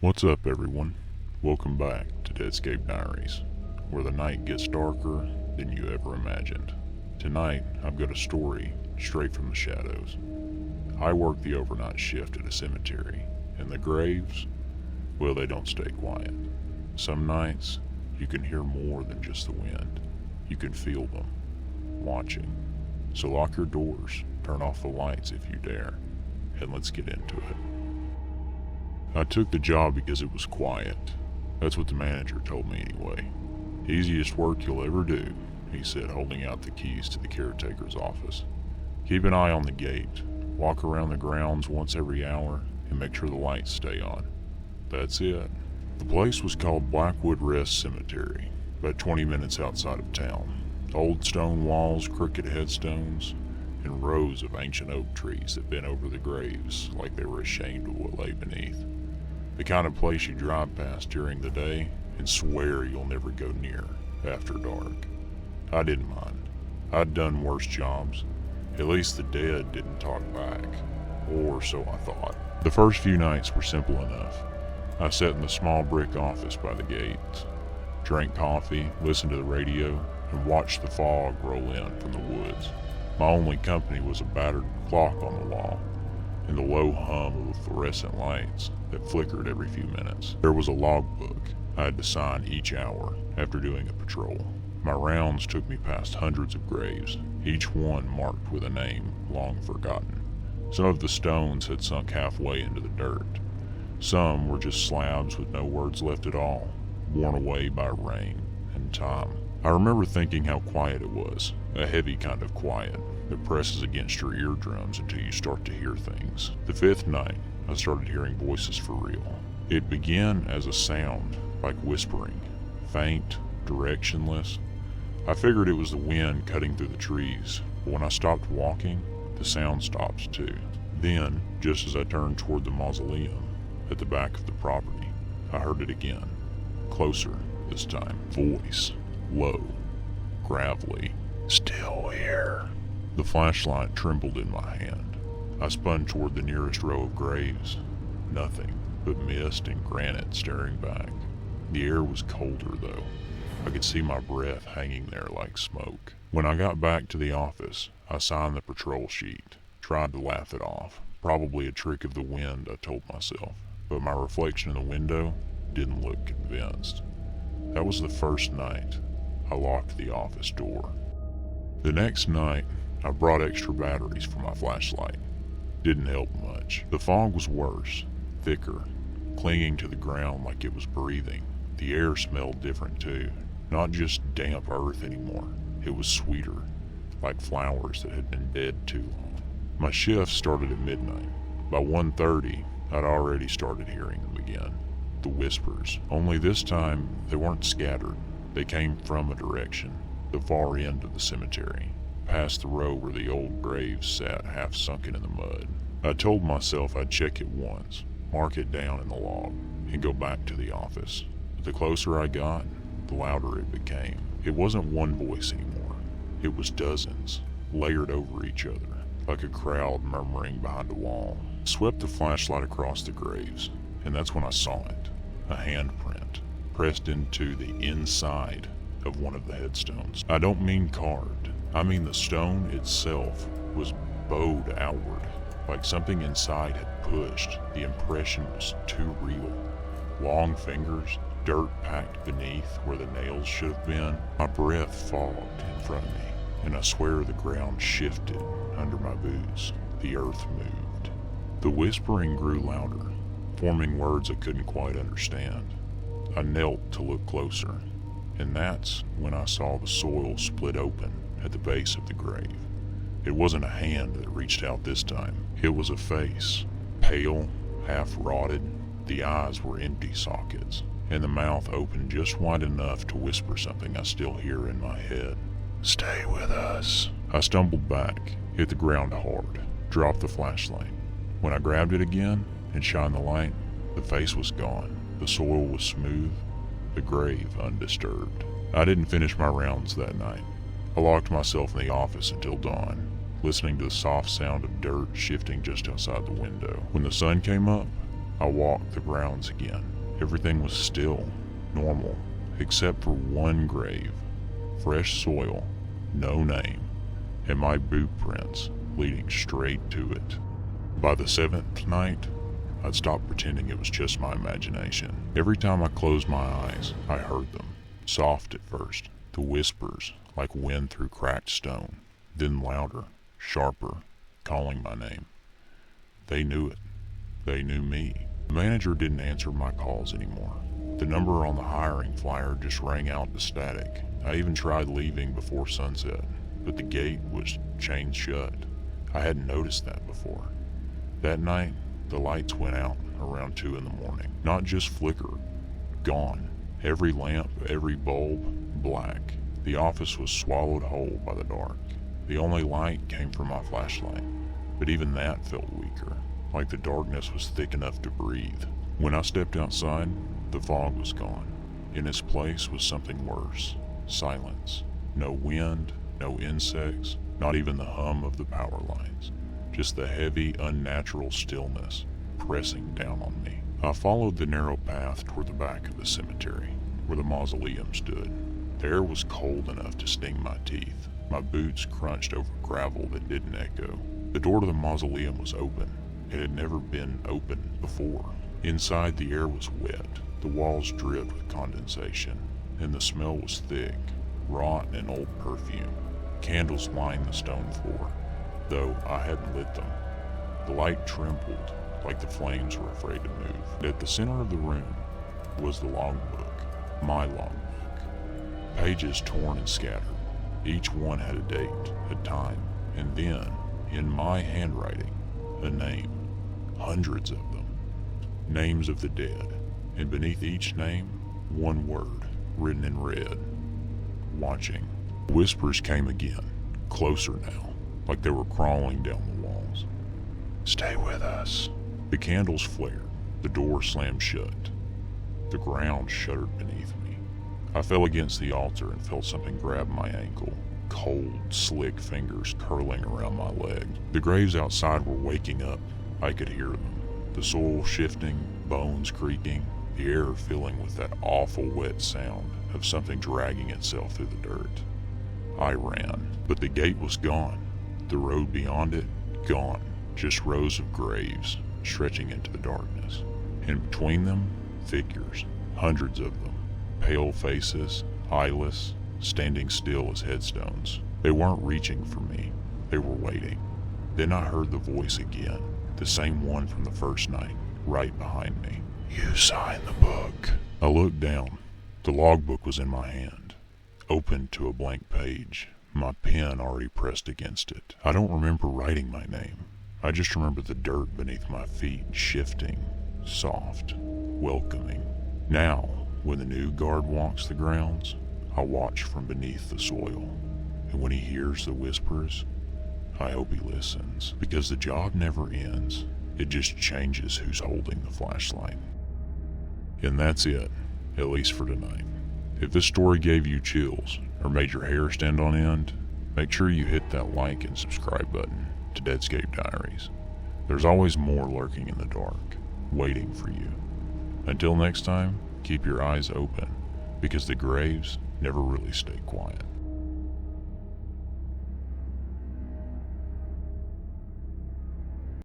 What's up, everyone? Welcome back to Deadscape Diaries, where the night gets darker than you ever imagined. Tonight, I've got a story straight from the shadows. I work the overnight shift at a cemetery, and the graves, well, they don't stay quiet. Some nights, you can hear more than just the wind. You can feel them, watching. So lock your doors, turn off the lights if you dare, and let's get into it. I took the job because it was quiet. That's what the manager told me anyway. Easiest work you'll ever do, he said, holding out the keys to the caretaker's office. Keep an eye on the gate, walk around the grounds once every hour, and make sure the lights stay on. That's it. The place was called Blackwood Rest Cemetery, about 20 minutes outside of town. Old stone walls, crooked headstones, and rows of ancient oak trees that bent over the graves like they were ashamed of what lay beneath. The kind of place you drive past during the day and swear you'll never go near after dark. I didn't mind. I'd done worse jobs. At least the dead didn't talk back. Or so I thought. The first few nights were simple enough. I sat in the small brick office by the gates, drank coffee, listened to the radio, and watched the fog roll in from the woods. My only company was a battered clock on the wall and the low hum of fluorescent lights that flickered every few minutes. There was a logbook I had to sign each hour after doing a patrol. My rounds took me past hundreds of graves, each one marked with a name long forgotten. Some of the stones had sunk halfway into the dirt. Some were just slabs with no words left at all, worn away by rain and time. I remember thinking how quiet it was, a heavy kind of quiet that presses against your eardrums until you start to hear things. The fifth night, I started hearing voices for real. It began as a sound, like whispering, faint, directionless. I figured it was the wind cutting through the trees, but when I stopped walking, the sound stopped too. Then, just as I turned toward the mausoleum at the back of the property, I heard it again, closer this time. Voice, low, gravelly, still here. The flashlight trembled in my hand. I spun toward the nearest row of graves. Nothing but mist and granite staring back. The air was colder, though. I could see my breath hanging there like smoke. When I got back to the office, I signed the patrol sheet, tried to laugh it off. Probably a trick of the wind, I told myself, but my reflection in the window didn't look convinced. That was the first night I locked the office door. The next night, I brought extra batteries for my flashlight. Didn't help much. The fog was worse, thicker, clinging to the ground like it was breathing. The air smelled different too. Not just damp earth anymore. It was sweeter, like flowers that had been dead too long. My shift started at midnight. By 1:30, I'd already started hearing them again. The whispers. Only this time, they weren't scattered. They came from a direction, the far end of the cemetery, past the row where the old graves sat half sunken in the mud. I told myself I'd check it once, mark it down in the log, and go back to the office. But the closer I got, the louder it became. It wasn't one voice anymore. It was dozens, layered over each other, like a crowd murmuring behind a wall. I swept the flashlight across the graves, and that's when I saw it. A handprint, pressed into the inside of one of the headstones. I don't mean carved. I mean the stone itself was bowed outward, like something inside had pushed. The impression was too real. Long fingers, dirt packed beneath where the nails should have been. My breath fogged in front of me, and I swear the ground shifted under my boots. The earth moved. The whispering grew louder, forming words I couldn't quite understand. I knelt to look closer, and that's when I saw the soil split open at the base of the grave. It wasn't a hand that reached out this time. It was a face, pale, half rotted. The eyes were empty sockets, and the mouth opened just wide enough to whisper something I still hear in my head. Stay with us. I stumbled back, hit the ground hard, dropped the flashlight. When I grabbed it again and shined the light, the face was gone. The soil was smooth, the grave undisturbed. I didn't finish my rounds that night. I locked myself in the office until dawn, listening to the soft sound of dirt shifting just outside the window. When the sun came up, I walked the grounds again, Everything was still, normal, except for one grave. Fresh soil, no name, and my boot prints leading straight to it. By the 7th night, I'd stopped pretending it was just my imagination. Every time I closed my eyes, I heard them. Soft at first, the whispers like wind through cracked stone, then louder, sharper, calling my name. They knew it. They knew me. The manager didn't answer my calls anymore. The number on the hiring flyer just rang out to static. I even tried leaving before sunset, but the gate was chained shut. I hadn't noticed that before. That night, the lights went out around 2 in the morning. Not just flickered, gone. Every lamp, every bulb, black. The office was swallowed whole by the dark. The only light came from my flashlight, but even that felt weaker, like the darkness was thick enough to breathe. When I stepped outside, the fog was gone. In its place was something worse. Silence. No wind, no insects, not even the hum of the power lines. Just the heavy, unnatural stillness pressing down on me. I followed the narrow path toward the back of the cemetery, where the mausoleum stood. The air was cold enough to sting my teeth. My boots crunched over gravel that didn't echo. The door to the mausoleum was open. It had never been open before. Inside, the air was wet. The walls dripped with condensation, and the smell was thick, rotten and old perfume. Candles lined the stone floor, though I hadn't lit them. The light trembled, like the flames were afraid to move. At the center of the room was the logbook, my logbook. Pages torn and scattered. Each one had a date, a time, and then, in my handwriting, a name. Hundreds of them. Names of the dead, and beneath each name, one word, written in red. Watching. Whispers came again, closer now, like they were crawling down the walls. Stay with us. The candles flared. The door slammed shut. The ground shuddered beneath me. I fell against the altar and felt something grab my ankle. Cold, slick fingers curling around my leg. The graves outside were waking up. I could hear them. The soil shifting, bones creaking, the air filling with that awful wet sound of something dragging itself through the dirt. I ran, but the gate was gone. The road beyond it, gone. Just rows of graves stretching into the darkness. And between them, figures, hundreds of them. Pale faces, eyeless, standing still as headstones. They weren't reaching for me. They were waiting. Then I heard the voice again, the same one from the first night, right behind me. You signed the book. I looked down. The logbook was in my hand, open to a blank page, my pen already pressed against it. I don't remember writing my name. I just remember the dirt beneath my feet shifting, soft, welcoming. Now, when the new guard walks the grounds, I watch from beneath the soil, and when he hears the whispers, I hope he listens, because the job never ends. It just changes who's holding the flashlight. And that's it, at least for tonight. If this story gave you chills or made your hair stand on end, make sure you hit that like and subscribe button to Deadscape Diaries. There's always more lurking in the dark, waiting for you. Until next time, keep your eyes open, because the graves never really stay quiet.